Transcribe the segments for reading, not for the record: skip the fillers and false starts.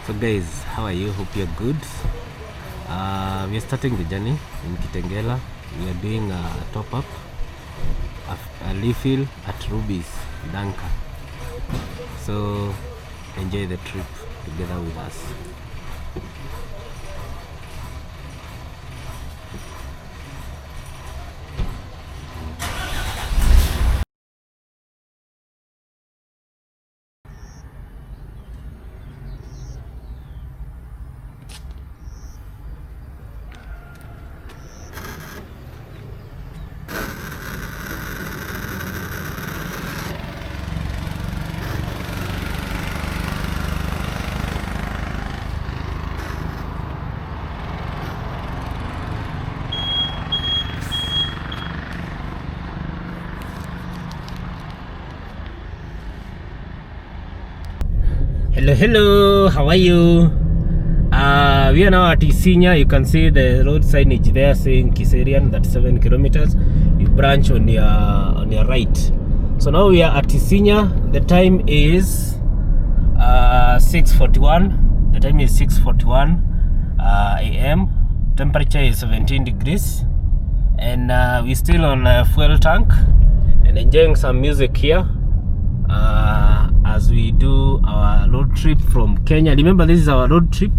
So guys, how are you? Hope you're good. We are starting the journey in Kitengela. We are doing a top up, a refill at Ruby's Danka. So enjoy the trip together with us. Hello, how are you? We are now at Isinya. You can see the road signage there saying Kiserian, that's 7 kilometers. You branch on your right. So now we are at Isinya. The time is 6:41. The time is 6:41 a.m. Temperature is 17 degrees, and we're still on a fuel tank and enjoying some music here. As we do our road trip from Kenya. Remember, this is our road trip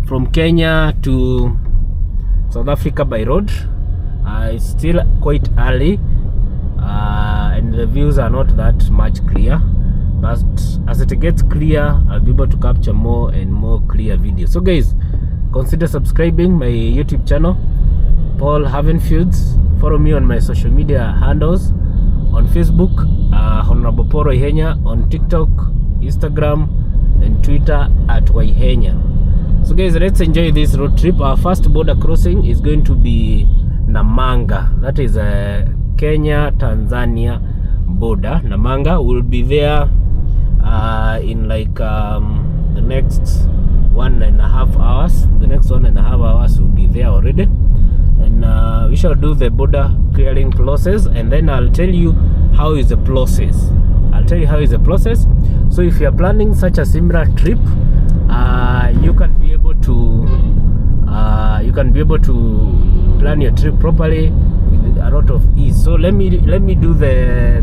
from Kenya to South Africa by road. It's still quite early, and the views are not that much clear, but as it gets clear, I'll be able to capture more and more clear videos. So guys, consider subscribing my YouTube channel, Paul Havenfields. Follow me on my social media handles. On Facebook, Honorable Paul Waihenya. On TikTok, Instagram, and Twitter at Waihenya. So guys, let's enjoy this road trip. Our first border crossing is going to be Namanga. That is a Kenya Tanzania border. Namanga will be there in like the next 1.5 hours. The next 1.5 hours will be there already. And we shall do the border clearing process, and then I'll tell you how is the process. So if you are planning such a similar trip, you can be able to plan your trip properly with a lot of ease. So let me do the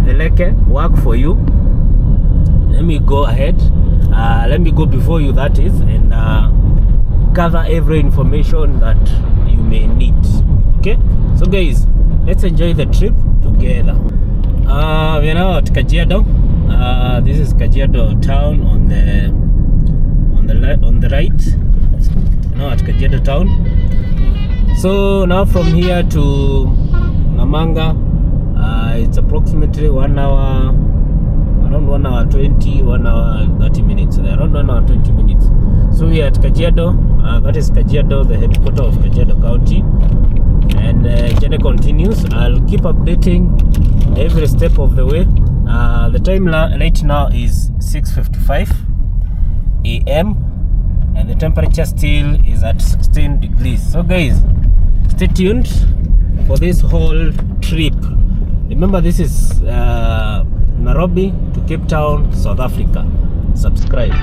leke work for you. Let me go ahead. Let me go before you, that is, and gather every information that you may need. Okay, so guys, let's enjoy the trip together. We are now at Kajiado. This is Kajiado town on the right. Now at Kajiado town. So now from here to Namanga, it's approximately 1 hour, around 1 hour 20, 1 hour 30 minutes. So around 1 hour 20 minutes. So we are at Kajiado. That is Kajiado, the headquarters of Kajiado County. And journey continues. I'll keep updating every step of the way. The time right now is 6:55 a.m. and the temperature still is at 16 degrees. So guys, stay tuned for this whole trip. Remember, this is Nairobi to Cape Town, South Africa. Subscribe.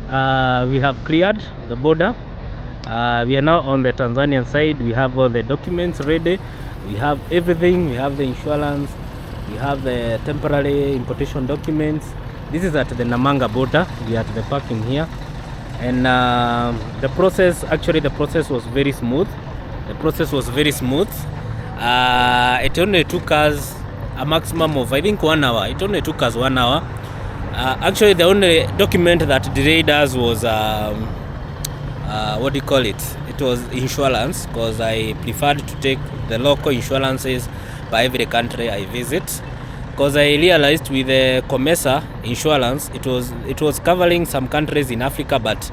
We have cleared the border. We are now on the Tanzanian side. We have all the documents ready. We have everything. We have the insurance. We have the temporary importation documents. This is at the Namanga border. We are at the parking here. And the process was very smooth. It only took us a maximum of, I think, 1 hour. It only took us 1 hour. Actually, the only document that delayed us was what do you call it? It was insurance, because I preferred to take the local insurances by every country I visit. Because I realized with the COMESA insurance, it was covering some countries in Africa, but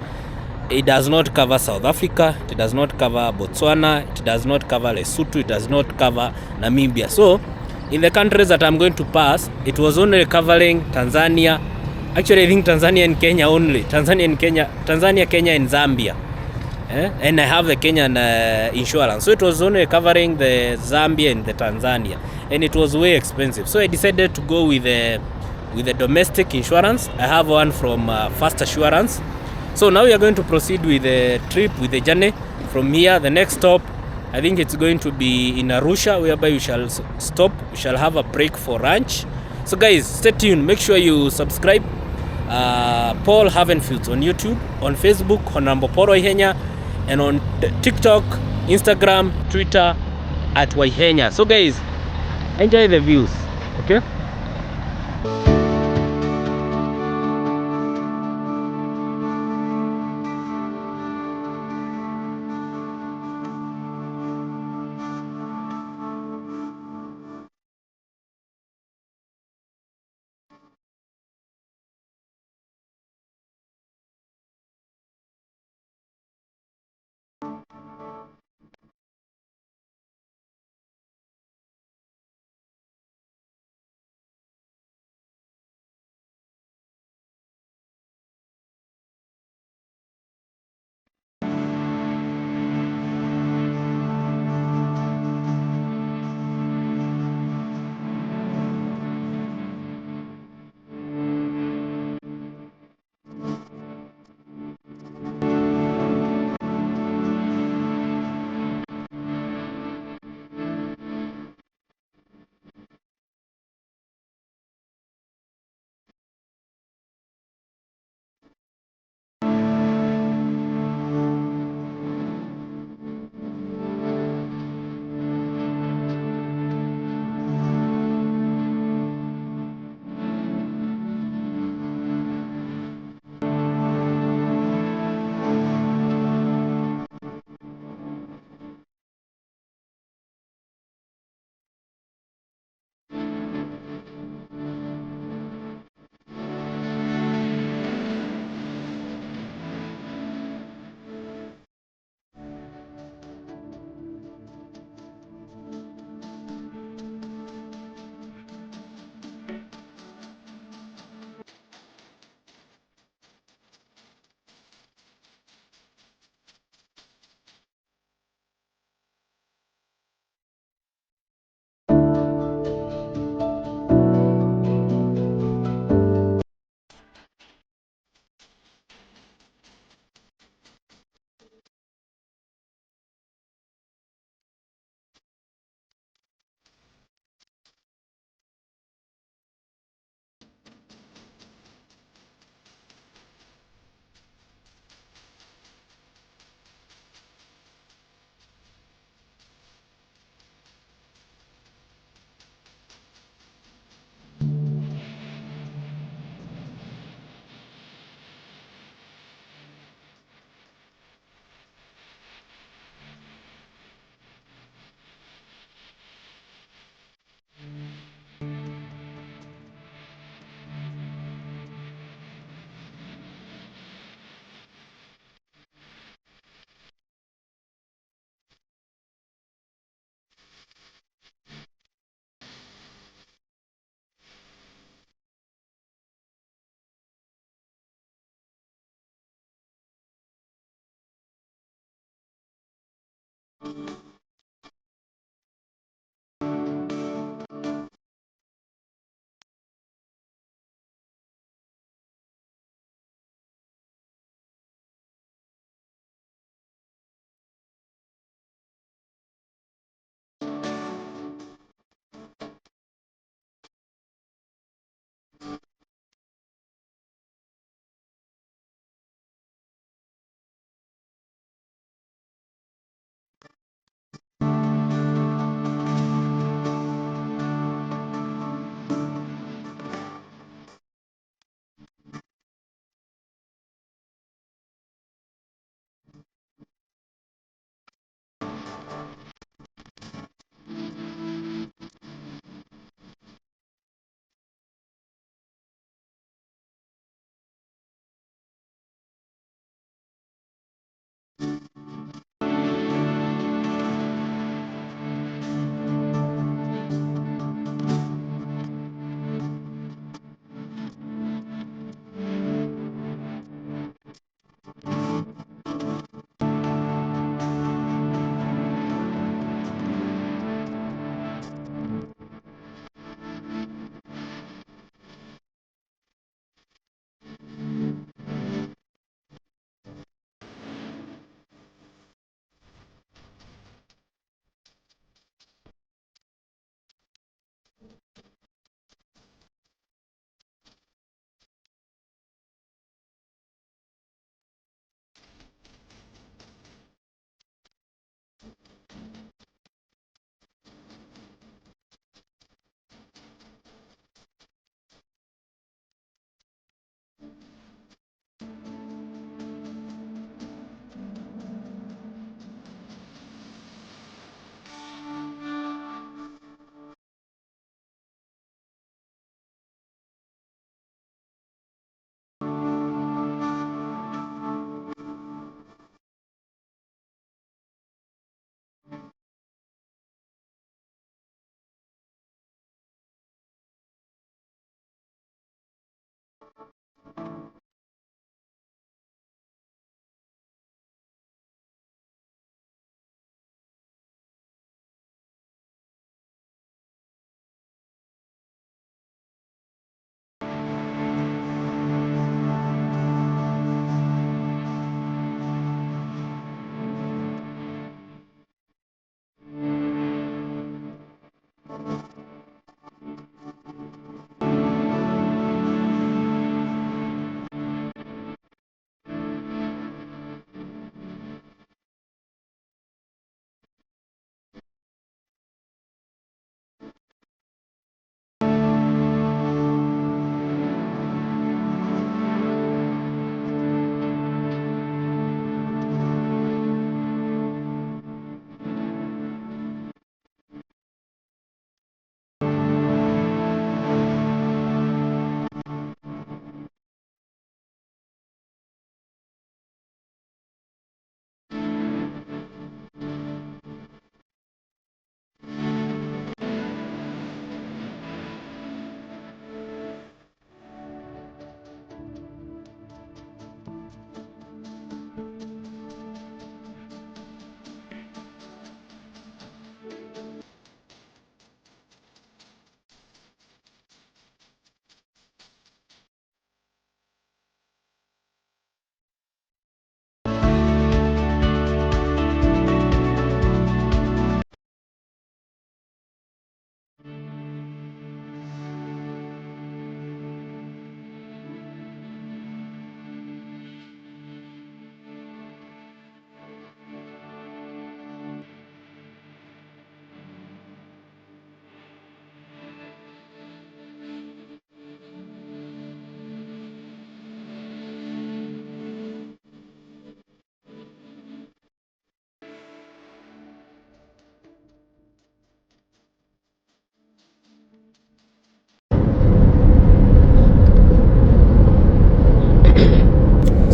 it does not cover South Africa, it does not cover Botswana, it does not cover Lesotho, it does not cover Namibia. So in the countries that I'm going to pass, it was only covering Tanzania. Actually, I think Tanzania and Kenya only. Tanzania, Kenya, and Zambia. And I have the Kenyan insurance. So it was only covering the Zambia and the Tanzania. And it was way expensive. So I decided to go with the domestic insurance. I have one from Fast Assurance. So now we are going to proceed with the trip, with the journey. From here, the next stop, I think it's going to be in Arusha, whereby we shall stop. We shall have a break for lunch. So guys, stay tuned. Make sure you subscribe. Paul Havenfields on YouTube, on Facebook, on Paul Waihenya, and on TikTok, Instagram, Twitter at Waihenya. So guys, enjoy the views. Okay.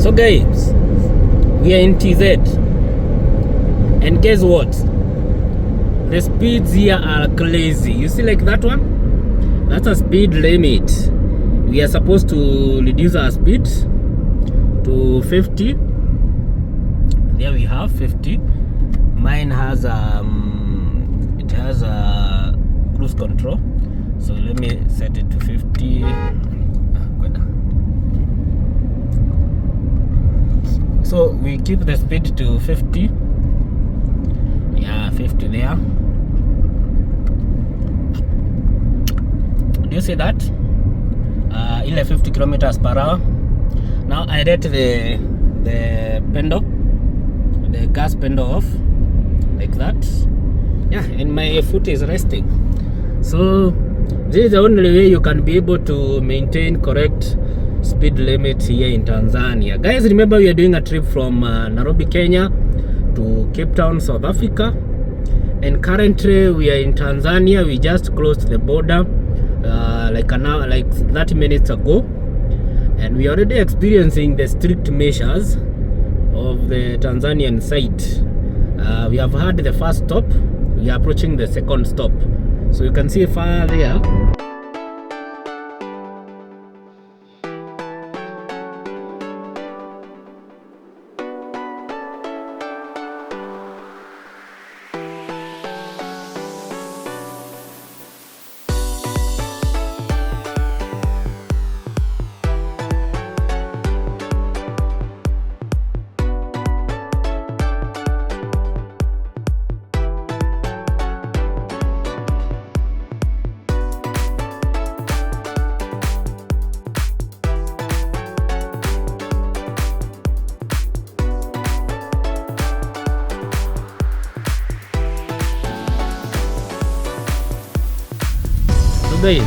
So guys, we are in TZ, and guess what? The speeds here are crazy. You see, like that one? That's a speed limit. We are supposed to reduce our speed to 50. There we have 50. Mine has it has a cruise control. So let me set it to 50. So we keep the speed to 50. Yeah, 50 there. Do you see that? 50 kilometers per hour. Now I rate the pedal, the gas pedal off, like that. Yeah, and my foot is resting. So this is the only way you can be able to maintain correct speed limit here in Tanzania. Guys, remember we are doing a trip from Nairobi, Kenya to Capetown, South Africa, and currently we are in Tanzania. We just closed the border like 30 minutes ago, and we are already experiencing the strict measures of the Tanzanian side. We have had the first stop. We are approaching the second stop, so you can see far there. Guys,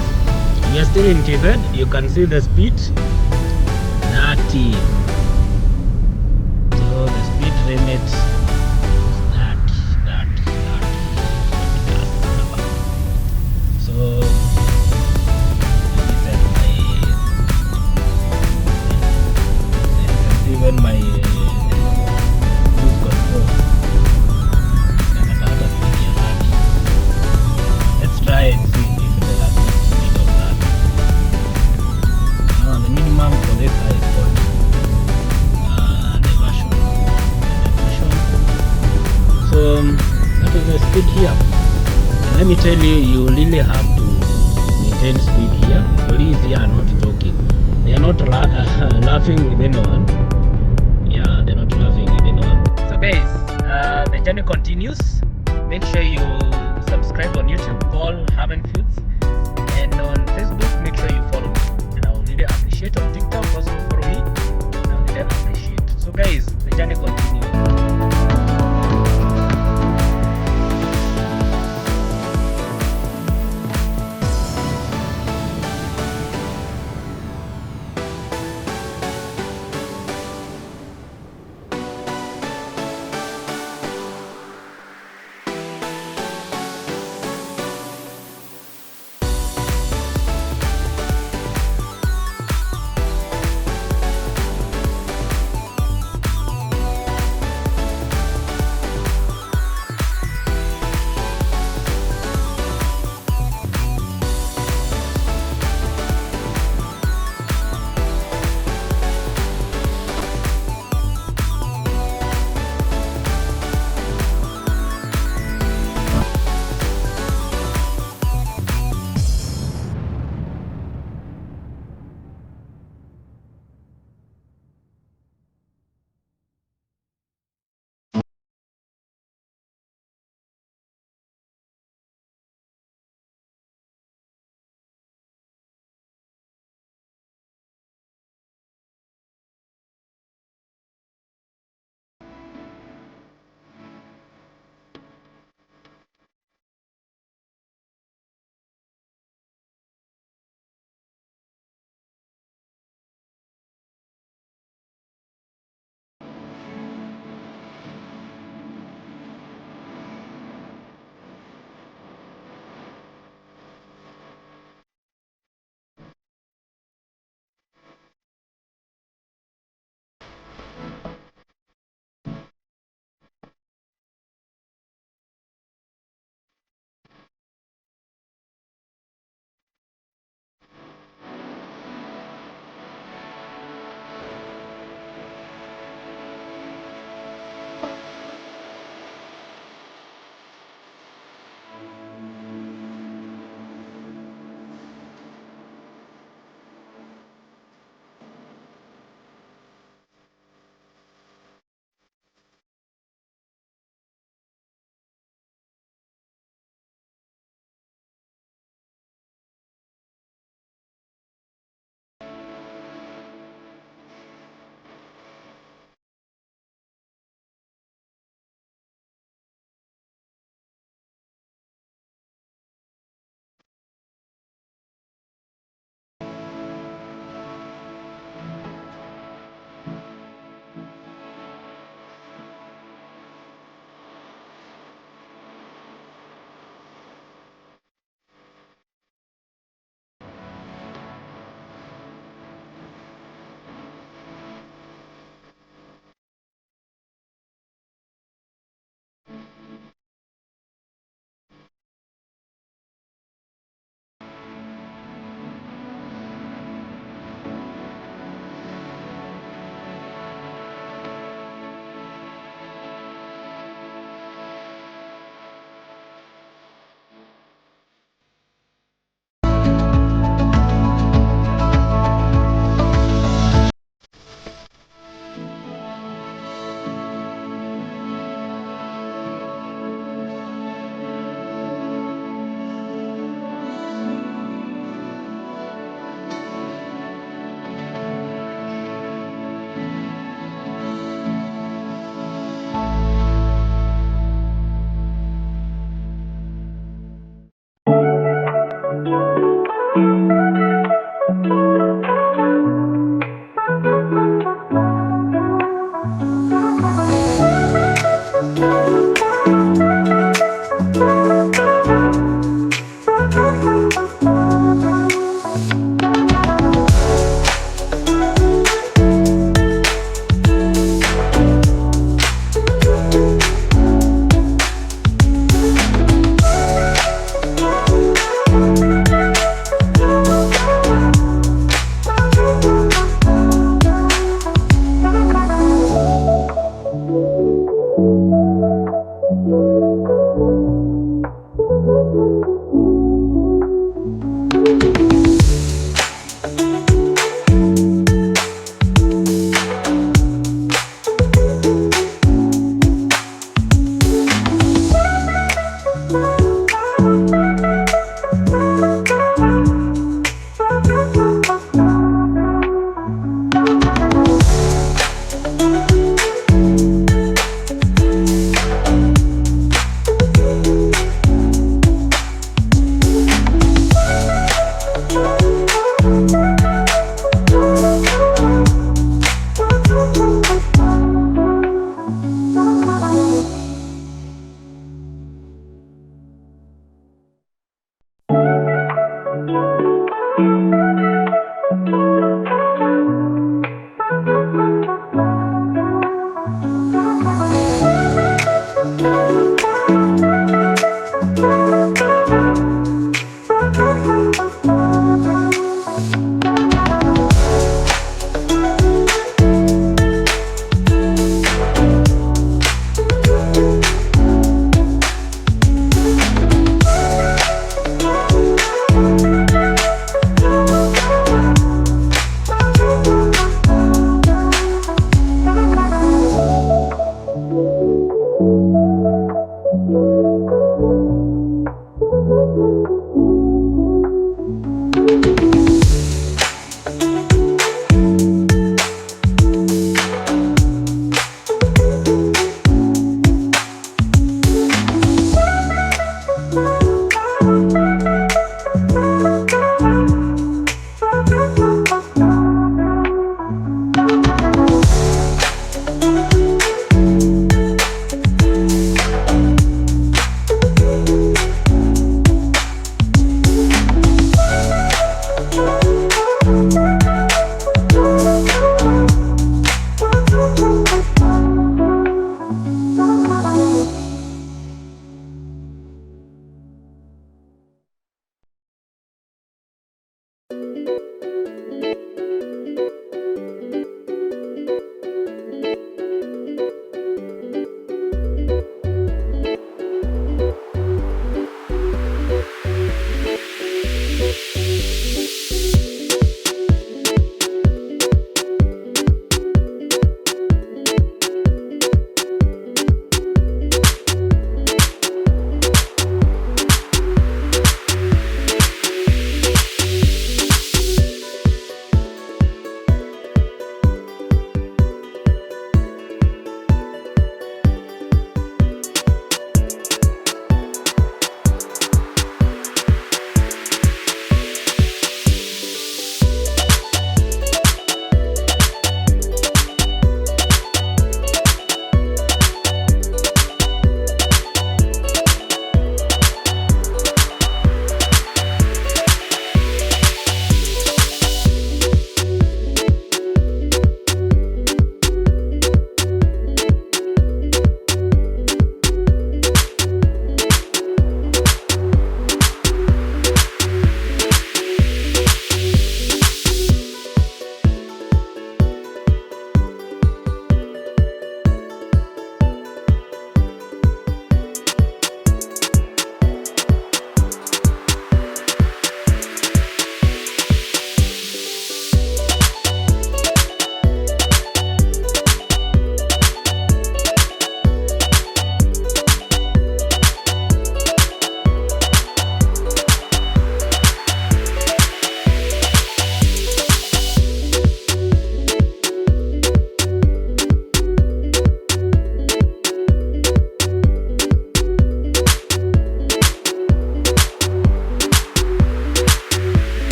we are still in TZ. You can see the speed 30. So the speed limit is 30. So let me set my, you can see when my cruise control. Let's try and see. For this is called diversion. So that is the speed here. And let me tell you, you really have to maintain speed here. Police here are not joking. They are not laughing with anyone. Yeah, they're not laughing with anyone. So guys, the journey continues. Make sure you subscribe on YouTube, Paul Havenfields, and on Facebook, make sure you follow me. Appreciate on TikTok, also follow me. I really appreciate. So guys, the journey continues.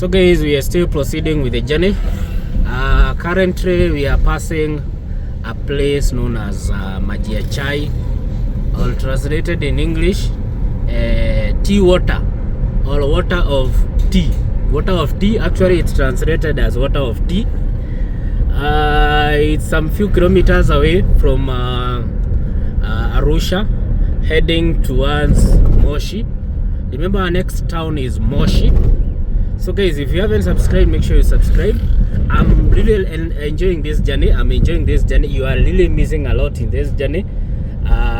So guys, we are still proceeding with the journey. Currently we are passing a place known as Maji ya Chai, or translated in English tea water, or water of tea. Water of tea, actually it's translated as water of tea. It's some few kilometers away from Arusha, heading towards Moshi. Remember, our next town is Moshi. So guys, if you haven't subscribed, make sure you subscribe. I'm really enjoying this journey. You are really missing a lot in this journey.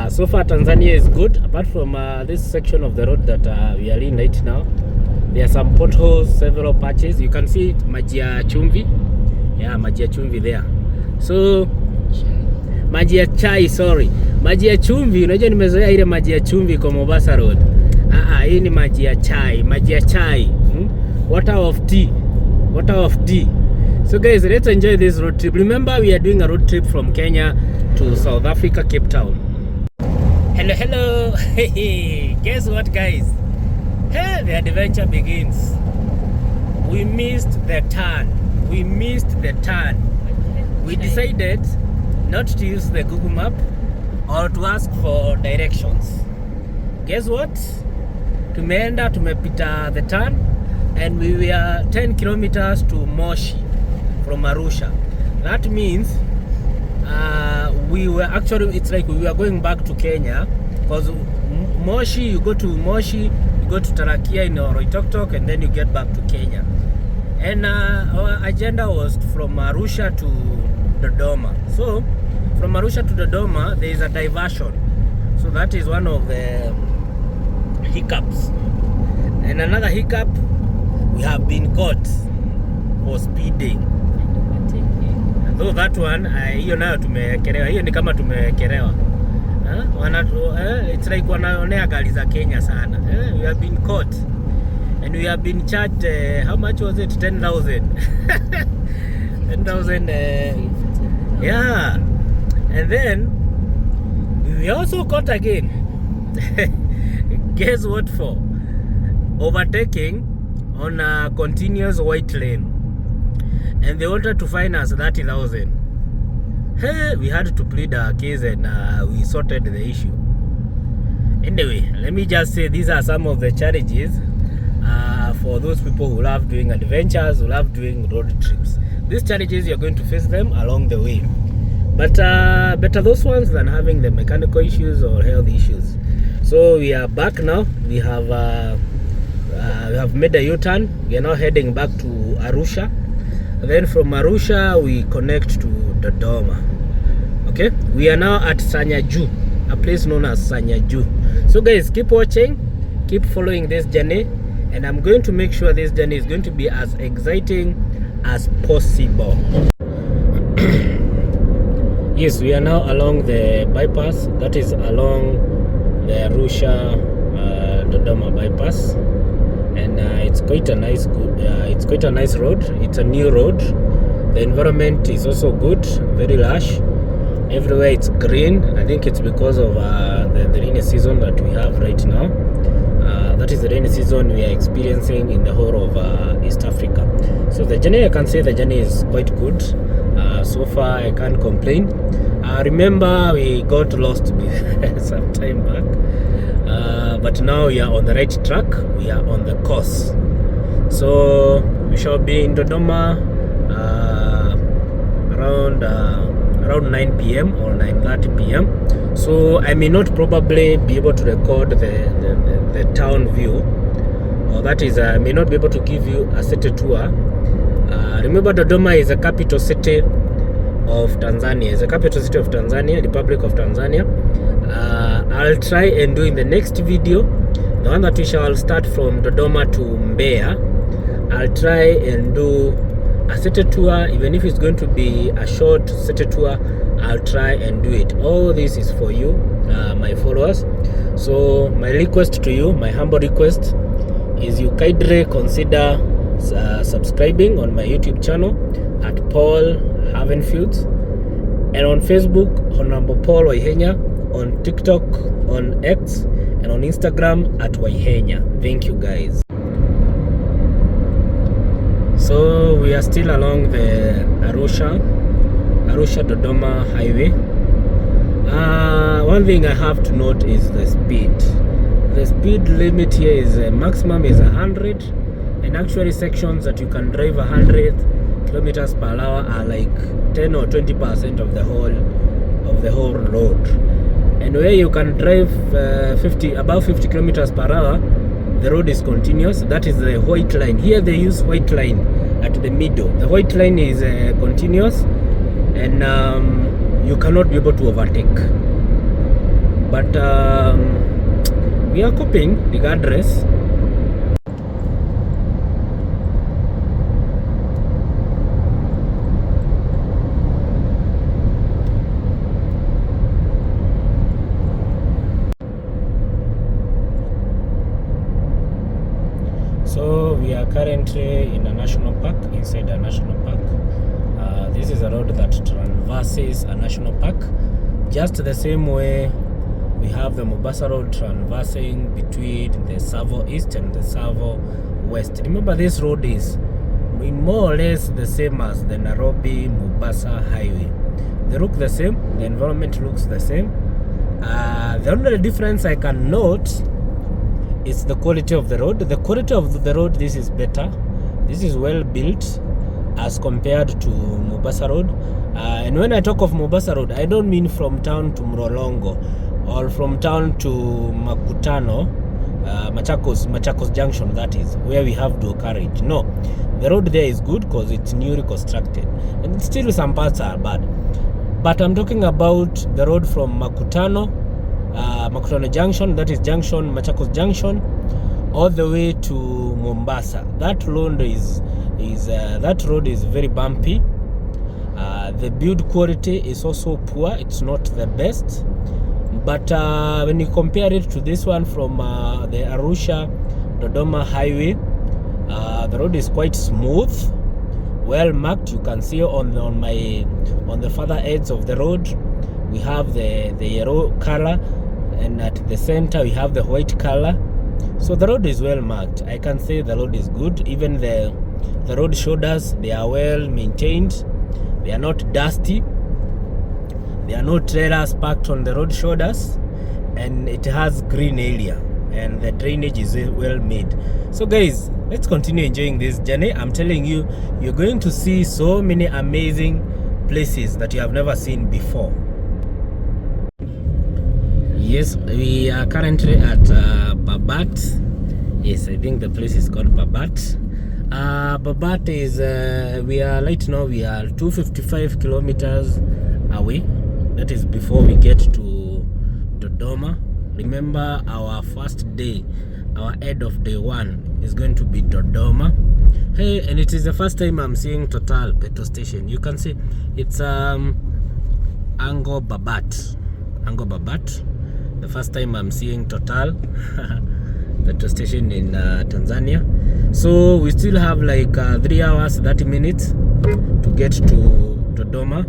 So far Tanzania is good, apart from this section of the road that we are in right now. There are some potholes, several patches. You can see Maji ya Chumvi. Yeah, Maji ya Chumvi there. So Maji ya Chai, sorry. Maji ya Chumvi, unajua nimezoea ile Maji ya Chumvi kwa Mombasa Road. Hii ni Maji ya Chai, Maji ya Chai. Water of tea. Water of tea. So guys, let's enjoy this road trip. Remember, we are doing a road trip from Kenya to South Africa, Cape Town. Hello. Hey, guess what guys? Hey, the adventure begins. We missed the turn. We decided not to use the Google map or to ask for directions. Guess what? Tumepita the turn, and we were 10 kilometers to Moshi from Arusha. That means we were actually, it's like we were going back to Kenya, because Moshi, you go to Moshi, you go to Tarakia in Oroitoktok, and then you get back to Kenya. And our agenda was from Arusha to Dodoma. So from Arusha to Dodoma, there is a diversion. So that is one of the hiccups. And another hiccup, we have been caught for speeding. Though that one, hiyo nayo tumekelewa. Hiyo ni kama tumekelewa. It's like wanaonea gari za Kenya sana. We have been caught. And we have been charged, how much was it? 10,000. 10,000. Yeah. And then, we also caught again. Guess what for? Overtaking on a continuous white lane. And they wanted to fine us 30,000. Hey, we had to plead our case, and we sorted the issue. Anyway, let me just say these are some of the challenges for those people who love doing adventures, who love doing road trips. These challenges, you're going to face them along the way. But better those ones than having the mechanical issues or health issues. So we are back now. We have made a U-turn. We are now heading back to Arusha. And then from Arusha, we connect to Dodoma. Okay, we are now at Sanyaju, a place known as Sanyaju. So guys, keep watching, keep following this journey, and I'm going to make sure this journey is going to be as exciting as possible. Yes, we are now along the bypass, that is along the Arusha Dodoma bypass, and it's quite a nice road. It's a new road. The environment is also good, very lush. Everywhere it's green. I think it's because of the rainy season that we have right now. That is the rainy season we are experiencing in the whole of East Africa. So the journey, I can say the journey is quite good. So far I can't complain. Remember, we got lost some time back, but now we are on the right track. We are on the course. So we shall be in Dodoma around 9 p.m. or 9:30 p.m. So I may not probably be able to record the town view, or that is, I may not be able to give you a city tour. Remember, Dodoma is a capital city of Tanzania. It's a capital city of Tanzania, Republic of Tanzania. I'll try and do in the next video, the one that we shall start from Dodoma to Mbeya. I'll try and do a city tour, even if it's going to be a short city tour. I'll try and do it. All this is for you, my followers. So my request to you, my humble request, is you kindly consider subscribing on my YouTube channel at Paul Havenfields, and on Facebook Honorable Paul Waihenya, on TikTok, on X, and on Instagram at Waihenya. Thank you guys. So we are still along the Arusha Dodoma highway. One thing I have to note is the speed. The speed limit here is maximum is 100, and actually sections that you can drive 100 kilometers per hour are like 10 or 20% of the whole road. And where you can drive above 50 kilometers per hour, the road is continuous. That is the white line. Here they use white line at the middle. The white line is continuous, and you cannot be able to overtake. But we are coping regardless. So we are currently in a national park, inside a national park. This is a road that traverses a national park, just the same way we have the Mombasa road traversing between the Savo East and the Savo West. Remember, this road is more or less the same as the Nairobi Mombasa highway. They look the same, the environment looks the same. The only difference I can note is the quality of the road. The quality of the road, this is better. This is well built as compared to Mombasa road. And when I talk of Mombasa road, I don't mean from town to Mlolongo or from town to Makutano, Machakos Junction, that is where we have dual carriage. No, the road there is good because it's newly constructed, and still some parts are bad. But I'm talking about the road from Makutano Junction, that is Junction, Machakos Junction, all the way to Mombasa. That road is very bumpy. The build quality is also poor. It's not the best. But when you compare it to this one from the Arusha Dodoma highway, the road is quite smooth, well marked. You can see on the further edge of the road we have the yellow color, and at the center we have the white color. So the road is well marked. I can say the road is good. Even the road shoulders, they are well maintained. They are not dusty. There are no trailers parked on the road shoulders, and it has green area, and the drainage is well made. So guys, let's continue enjoying this journey. I'm telling you, you're going to see so many amazing places that you have never seen before. Yes, we are currently at Babat. Yes, I think the place is called Babat. Babat is we are right now, we are 255 kilometers away. That is before we get to Dodoma. Remember, our first day, our end of day one is going to be Dodoma. Hey, and it is the first time I'm seeing Total petrol station. You can see it's Ango Babat. The first time I'm seeing Total petrol station in Tanzania. So we still have like 3 hours 30 minutes to get to Dodoma.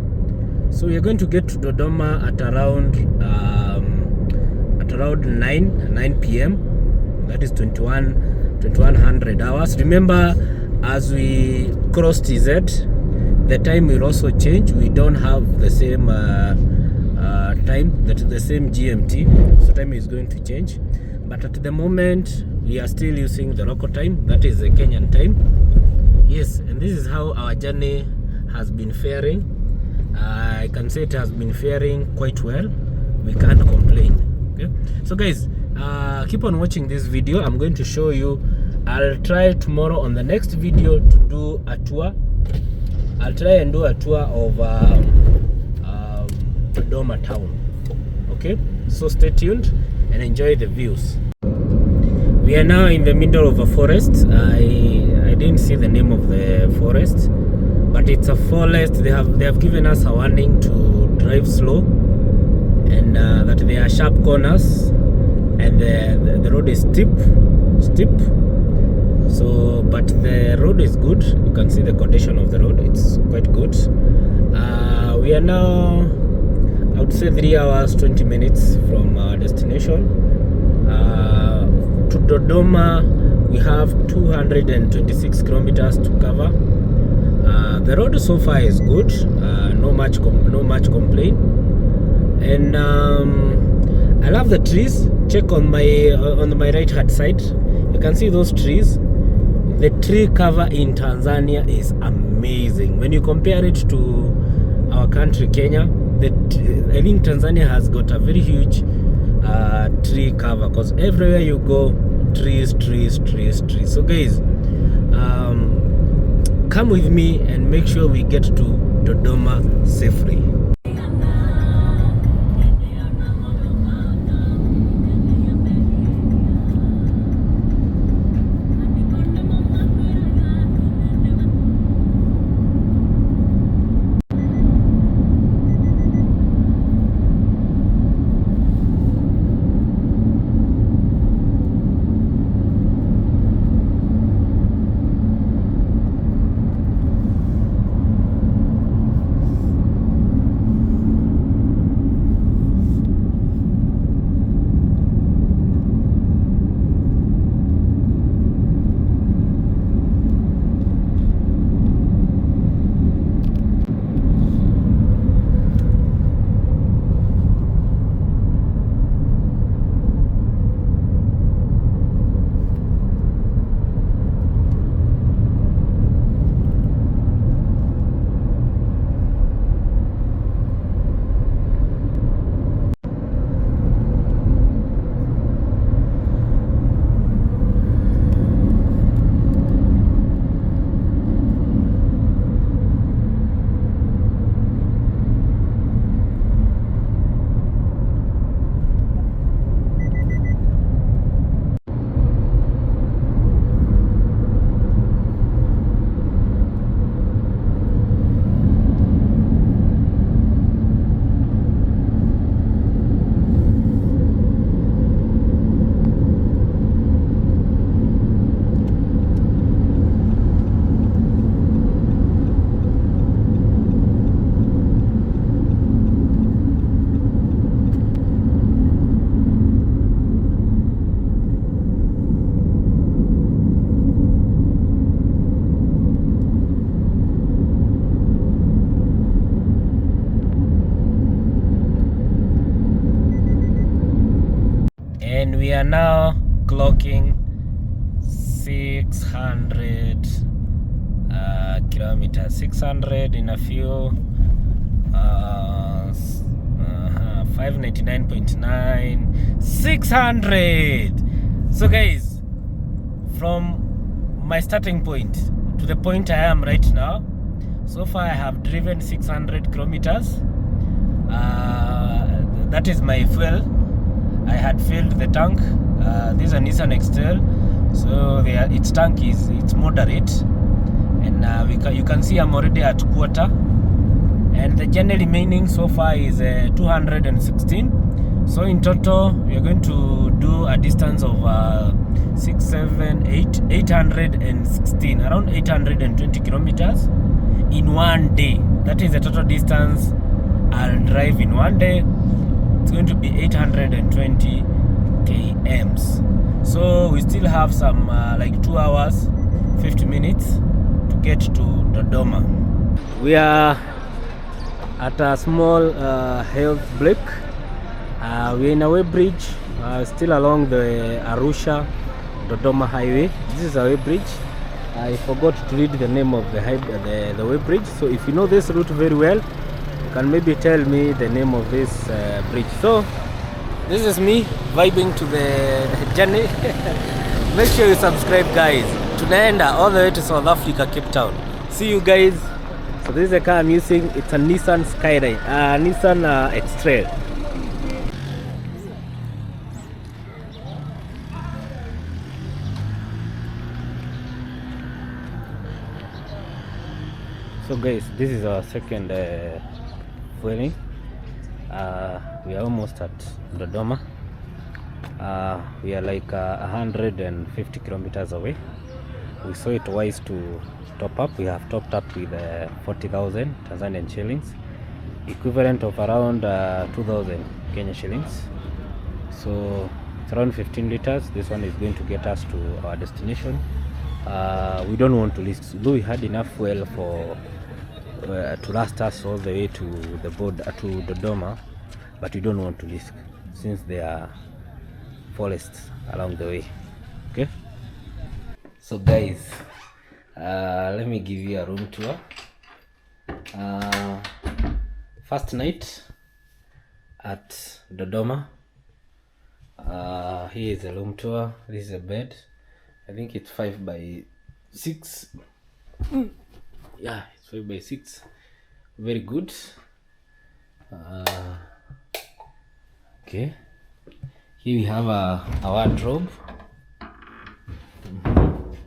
So we are going to get to Dodoma at around 9 p.m. That is 2100 hours. Remember, as we cross TZ, the time will also change. We don't have the same time, that is the same GMT, so time is going to change. But at the moment, we are still using the local time, that is the Kenyan time. Yes, and this is how our journey has been faring. I can say it has been faring quite well. We can't complain. Okay, so guys, keep on watching this video. I'm going to show you. I'll try tomorrow on the next video to do a tour. I'll try and do a tour of Dodoma town. Okay, so stay tuned and enjoy the views. We are now in the middle of a forest. I didn't see the name of the forest, but it's a forest. They have given us a warning to drive slow, and that there are sharp corners, and the road is steep. So, but the road is good. You can see the condition of the road. It's quite good. We are now, I would say, 3 hours 20 minutes from our destination. To Dodoma, we have 226 kilometers to cover. The road so far is good, no much complaint, and I love the trees. Check on my right hand side, you can see those trees. The tree cover in Tanzania is amazing when you compare it to our country Kenya. I think Tanzania has got a very huge tree cover, because everywhere you go, trees. So guys, come with me and make sure we get to Dodoma safely. And we are now clocking 600 kilometers. 600 in a few 599.9 600. So guys, from my starting point to the point I am right now, so far I have driven 600 kilometers. That is my fuel. I had filled the tank. This is a Nissan X-Trail, so its tank it's moderate, and you can see I'm already at quarter, and the journey remaining so far is 216. So in total we are going to do a distance of 816, around 820 kilometers in one day. That is the total distance I'll drive in one day. It's going to be 820 kms. So we still have some like 2 hours 50 minutes to get to Dodoma. We are at a small health break. We're in a way bridge, still along the Arusha Dodoma highway. This is a way bridge. I forgot to read the name of the way bridge, so if you know this route very well, you can maybe tell me the name of this bridge. So this is me vibing to the journey. Make sure you subscribe, guys. Tunaenda all the way to South Africa, Capetown. See you guys. So this is the car I'm using. It's a Nissan Skyline, Nissan X-Trail. So guys, this is our second fueling. We are almost at Dodoma. We are like 150 kilometers away. We saw it wise to top up. We have topped up with 40,000 Tanzanian shillings, equivalent of around 2,000 Kenya shillings. So It's around 15 liters. This one is going to get us to our destination. We don't want to risk, though we had enough fuel for to last us all the way to the border to Dodoma, but we don't want to risk since there are forests along the way. Okay, so guys, let me give you a room tour. First night at Dodoma. Here is a room tour. This is a bed. I think it's 5 by 6. Yeah, it's 5 by 6. Very good. Okay. Here we have a wardrobe.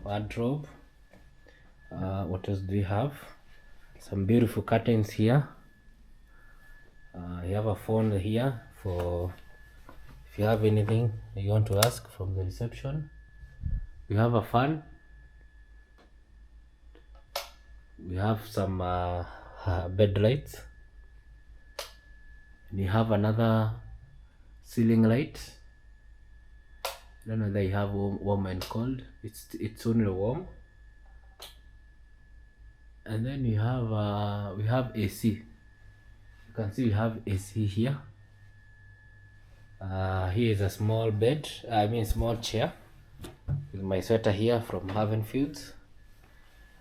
Wardrobe. What else do we have? Some beautiful curtains here. You have a phone here for if you have anything you want to ask from the reception. We have a fan. We have some bed lights. We have another ceiling light. I don't know whether you have warm and cold. It's only warm. And then we have AC. You can see we have AC here. Here is a small bed. Small chair with my sweater here from Haven Fields.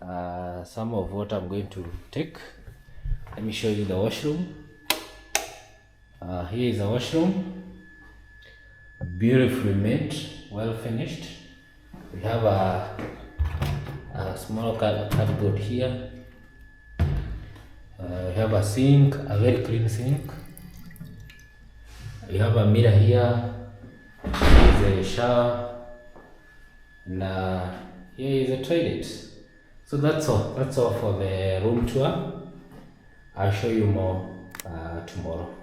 Some of what I'm going to take. Let me show you the washroom. Here is a washroom, beautifully made, well finished. We have a small cardboard here. We have a sink, a very clean sink. We have a mirror here. There is a shower, and here is a toilet. So that's all. That's all for the room tour. I'll show you more tomorrow.